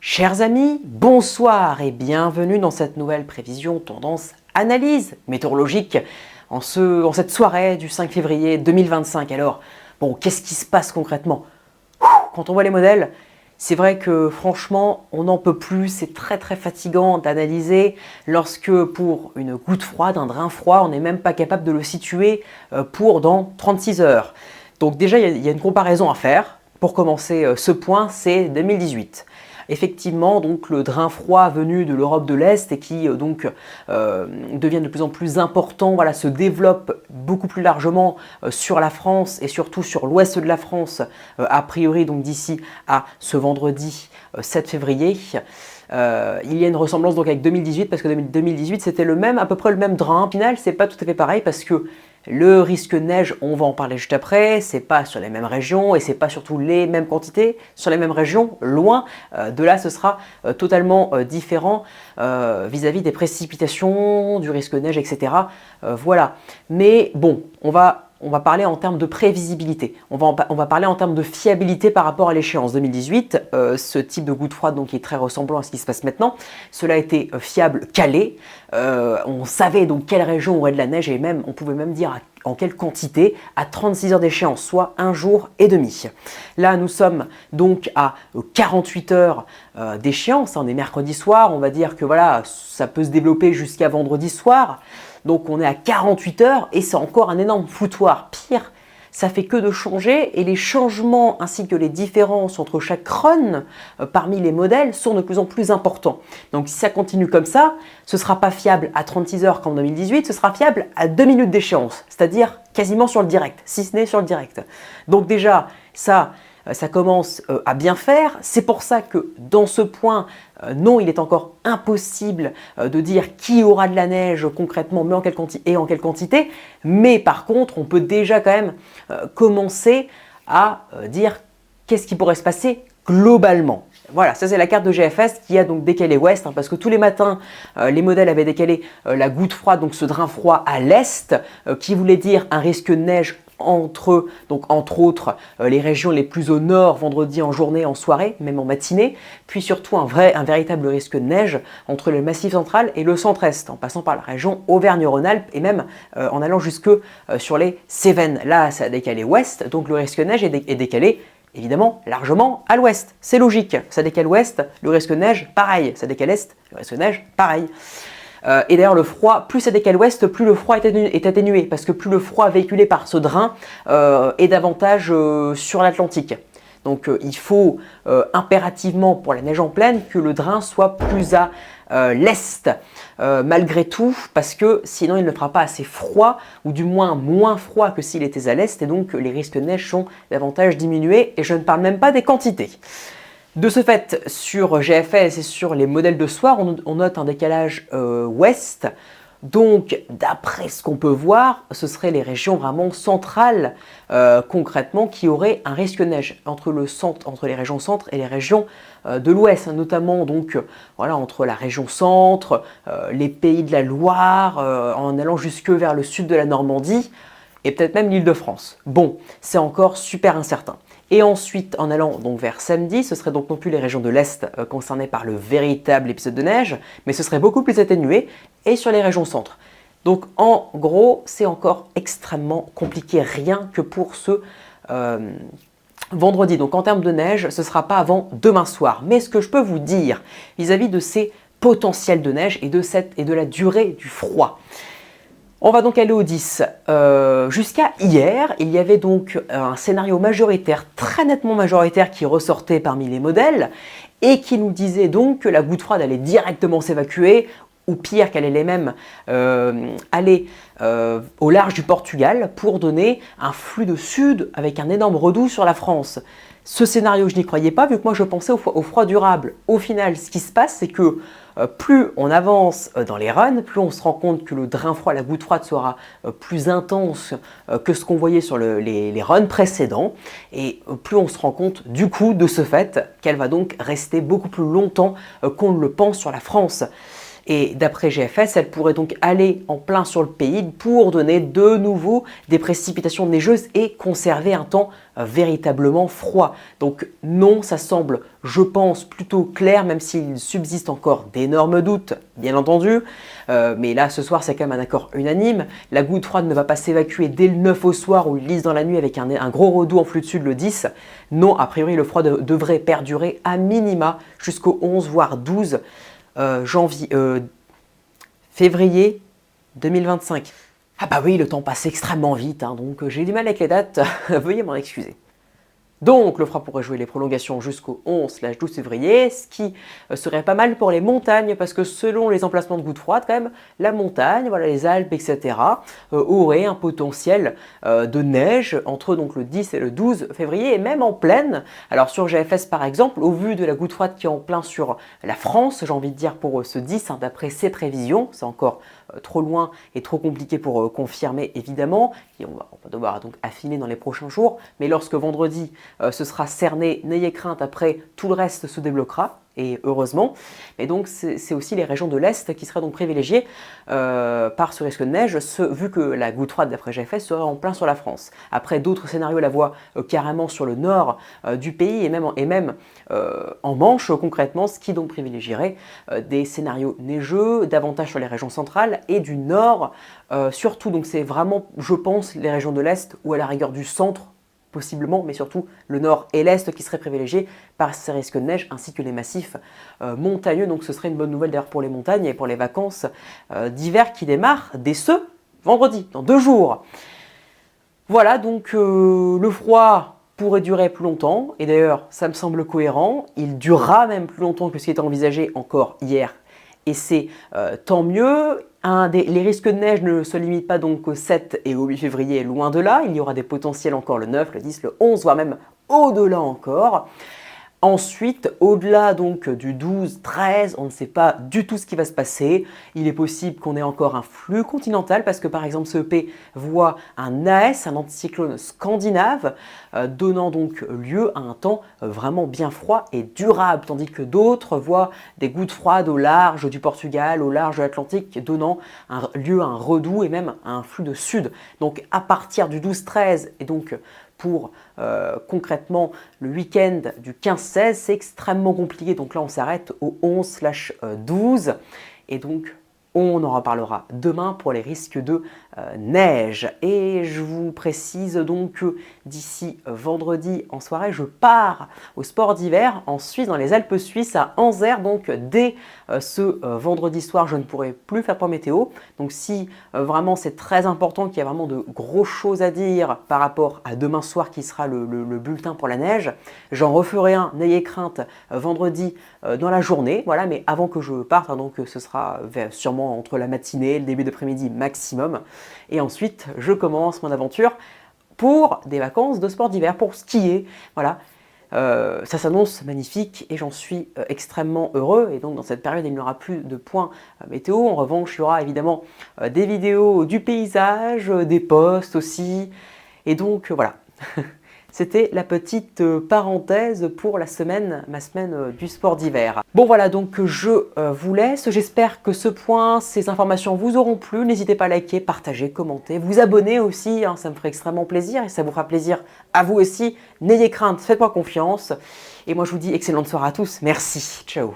Chers amis, bonsoir et bienvenue dans cette nouvelle prévision tendance analyse météorologique en cette soirée du 5 février 2025. Alors, bon, qu'est-ce qui se passe concrètement? Quand on voit les modèles, c'est vrai que franchement, on n'en peut plus, c'est très fatigant d'analyser lorsque pour une goutte froide, un drain froid, on n'est même pas capable de le situer pour dans 36 heures. Donc déjà, il y a une comparaison à faire. Pour commencer ce point, c'est 2018. Effectivement, donc le drain froid venu de l'Europe de l'Est et qui devient de plus en plus important, voilà, se développe beaucoup plus largement sur la France et surtout sur l'ouest de la France, a priori donc d'ici à ce vendredi 7 février. Il y a une ressemblance donc avec 2018 parce que 2018 c'était à peu près le même drain. Au final, c'est pas tout à fait pareil parce que le risque neige, on va en parler juste après, c'est pas sur les mêmes régions et c'est pas surtout les mêmes quantités sur les mêmes régions, loin de là ce sera totalement différent vis-à-vis des précipitations, du risque neige, etc. Voilà. Mais bon, on va parler en termes de prévisibilité, on va parler en termes de fiabilité par rapport à l'échéance 2018, ce type de goutte froide donc, qui est très ressemblant à ce qui se passe maintenant. Cela a été fiable, calé, on savait donc quelle région aurait de la neige et même on pouvait même dire en quelle quantité à 36 heures d'échéance, soit un jour et demi. Là, nous sommes donc à 48 heures d'échéance, on est mercredi soir, on va dire que voilà, ça peut se développer jusqu'à vendredi soir. Donc on est à 48 heures et c'est encore un énorme foutoir. Pire, ça fait que de changer et les changements ainsi que les différences entre chaque run parmi les modèles sont de plus en plus importants. Donc si ça continue comme ça, ce ne sera pas fiable à 36 heures comme en 2018, ce sera fiable à 2 minutes d'échéance, c'est-à-dire quasiment sur le direct, si ce n'est sur le direct. Donc déjà, ça commence à bien faire. C'est pour ça que dans ce point, non, il est encore impossible de dire qui aura de la neige concrètement, mais en quelle quantité. Mais par contre, on peut déjà quand même commencer à dire qu'est-ce qui pourrait se passer globalement. Voilà, ça c'est la carte de GFS qui a donc décalé ouest, parce que tous les matins, les modèles avaient décalé la goutte froide, donc ce drain froid à l'est, qui voulait dire un risque de neige entre autres les régions les plus au nord vendredi en journée, en soirée, même en matinée, puis surtout un véritable risque de neige entre le massif central et le centre-est, en passant par la région Auvergne-Rhône-Alpes et même en allant jusque sur les Cévennes. Là, ça a décalé ouest, donc le risque de neige est décalé évidemment largement à l'ouest. C'est logique, ça décale ouest, le risque de neige, pareil, ça décale est, le risque de neige, pareil. Et d'ailleurs le froid, plus ça décale ouest, plus le froid est atténué, parce que plus le froid véhiculé par ce drain est davantage sur l'Atlantique. Donc il faut impérativement pour la neige en plaine que le drain soit plus à l'est malgré tout, parce que sinon il ne fera pas assez froid, ou du moins froid que s'il était à l'est, et donc les risques de neige sont davantage diminués, et je ne parle même pas des quantités. De ce fait, sur GFS et sur les modèles de soir, on note un décalage ouest. Donc, d'après ce qu'on peut voir, ce seraient les régions vraiment centrales, concrètement, qui auraient un risque de neige entre les régions centre et les régions de l'ouest, notamment donc, voilà, entre la région centre, les pays de la Loire, en allant jusque vers le sud de la Normandie, et peut-être même l'Île-de-France. Bon, c'est encore super incertain. Et ensuite, en allant donc vers samedi, ce serait donc non plus les régions de l'Est concernées par le véritable épisode de neige, mais ce serait beaucoup plus atténué, et sur les régions centre. Donc en gros, c'est encore extrêmement compliqué, rien que pour ce vendredi. Donc en termes de neige, ce ne sera pas avant demain soir. Mais ce que je peux vous dire vis-à-vis de ces potentiels de neige et de la durée du froid, on va donc aller au 10. Jusqu'à hier, il y avait donc un scénario majoritaire, très nettement majoritaire, qui ressortait parmi les modèles et qui nous disait donc que la goutte froide allait directement s'évacuer, ou pire qu'elle allait même aller au large du Portugal pour donner un flux de sud avec un énorme redout sur la France. Ce scénario, je n'y croyais pas, vu que moi je pensais au froid durable. Au final, ce qui se passe, c'est que plus on avance dans les runs, plus on se rend compte que le drain froid, la goutte froide sera plus intense que ce qu'on voyait sur les runs précédents, et plus on se rend compte du coup de ce fait qu'elle va donc rester beaucoup plus longtemps qu'on ne le pense sur la France. Et d'après GFS, elle pourrait donc aller en plein sur le pays pour donner de nouveau des précipitations neigeuses et conserver un temps véritablement froid. Donc non, ça semble, je pense, plutôt clair, même s'il subsiste encore d'énormes doutes, bien entendu. Mais là, ce soir, c'est quand même un accord unanime. La goutte froide ne va pas s'évacuer dès le 9 au soir ou le 10 dans la nuit avec un gros redout en flux de sud le 10. Non, a priori, le froid devrait perdurer à minima jusqu'au 11, voire 12 février 2025. Ah bah oui, le temps passe extrêmement vite, hein, donc j'ai du mal avec les dates, veuillez m'en excuser. Donc le froid pourrait jouer les prolongations jusqu'au 11/12 février, ce qui serait pas mal pour les montagnes, parce que selon les emplacements de gouttes froides, quand même, la montagne, voilà, les Alpes, etc., aurait un potentiel de neige entre donc, le 10 et le 12 février, et même en plaine. Alors sur GFS par exemple, au vu de la goutte froide qui est en plein sur la France, j'ai envie de dire pour ce 10, hein, d'après ses prévisions, c'est encore trop loin et trop compliqué pour confirmer évidemment, et on va devoir donc affiner dans les prochains jours, mais lorsque vendredi ce sera cerné, n'ayez crainte, après tout le reste se débloquera, et heureusement. Mais donc c'est aussi les régions de l'Est qui seraient donc privilégiées par ce risque de neige, vu que la goutte froide d'après GFS serait en plein sur la France. Après, d'autres scénarios la voient carrément sur le nord du pays et même en Manche concrètement, ce qui donc privilégierait des scénarios neigeux, davantage sur les régions centrales et du nord surtout. Donc c'est vraiment, je pense, les régions de l'Est ou à la rigueur du centre, possiblement, mais surtout le nord et l'est qui seraient privilégiés par ces risques de neige, ainsi que les massifs montagneux. Donc ce serait une bonne nouvelle d'ailleurs pour les montagnes et pour les vacances d'hiver qui démarrent dès ce vendredi, dans 2 jours. Voilà, donc le froid pourrait durer plus longtemps, et d'ailleurs ça me semble cohérent, il durera même plus longtemps que ce qui était envisagé encore hier, et c'est tant mieux. Les risques de neige ne se limitent pas donc au 7 et au 8 février, loin de là, il y aura des potentiels encore le 9, le 10, le 11, voire même au-delà encore. Ensuite, au-delà donc du 12, 13, on ne sait pas du tout ce qui va se passer. Il est possible qu'on ait encore un flux continental parce que par exemple ce EP voit un AS, un anticyclone scandinave, donnant donc lieu à un temps vraiment bien froid et durable, tandis que d'autres voient des gouttes froides au large du Portugal, au large de l'Atlantique, donnant lieu à un redout et même à un flux de sud. Donc à partir du 12-13 et donc pour concrètement le week-end du 15-16, c'est extrêmement compliqué. Donc là, on s'arrête au 11/12. Et donc, on en reparlera demain pour les risques de neige. Et je vous précise donc que d'ici vendredi en soirée, je pars au sport d'hiver en Suisse, dans les Alpes suisses, à Anzère. Donc dès ce vendredi soir, je ne pourrai plus faire point météo. Donc si vraiment c'est très important, qu'il y a vraiment de grosses choses à dire par rapport à demain soir qui sera le bulletin pour la neige, j'en referai un, n'ayez crainte, vendredi dans la journée. Voilà, mais avant que je parte, hein, donc ce sera sûrement entre la matinée et le début d'après-midi maximum. Et ensuite, je commence mon aventure pour des vacances de sport d'hiver, pour skier. Voilà, ça s'annonce magnifique et j'en suis extrêmement heureux. Et donc dans cette période, il n'y aura plus de points météo. En revanche, il y aura évidemment des vidéos du paysage, des posts aussi. Et donc voilà. C'était la petite parenthèse pour ma semaine du sport d'hiver. Bon voilà, donc je vous laisse. J'espère que ce point, ces informations vous auront plu. N'hésitez pas à liker, partager, commenter, vous abonner aussi, hein, ça me ferait extrêmement plaisir et ça vous fera plaisir à vous aussi. N'ayez crainte, faites-moi confiance. Et moi je vous dis excellente soirée à tous. Merci, ciao.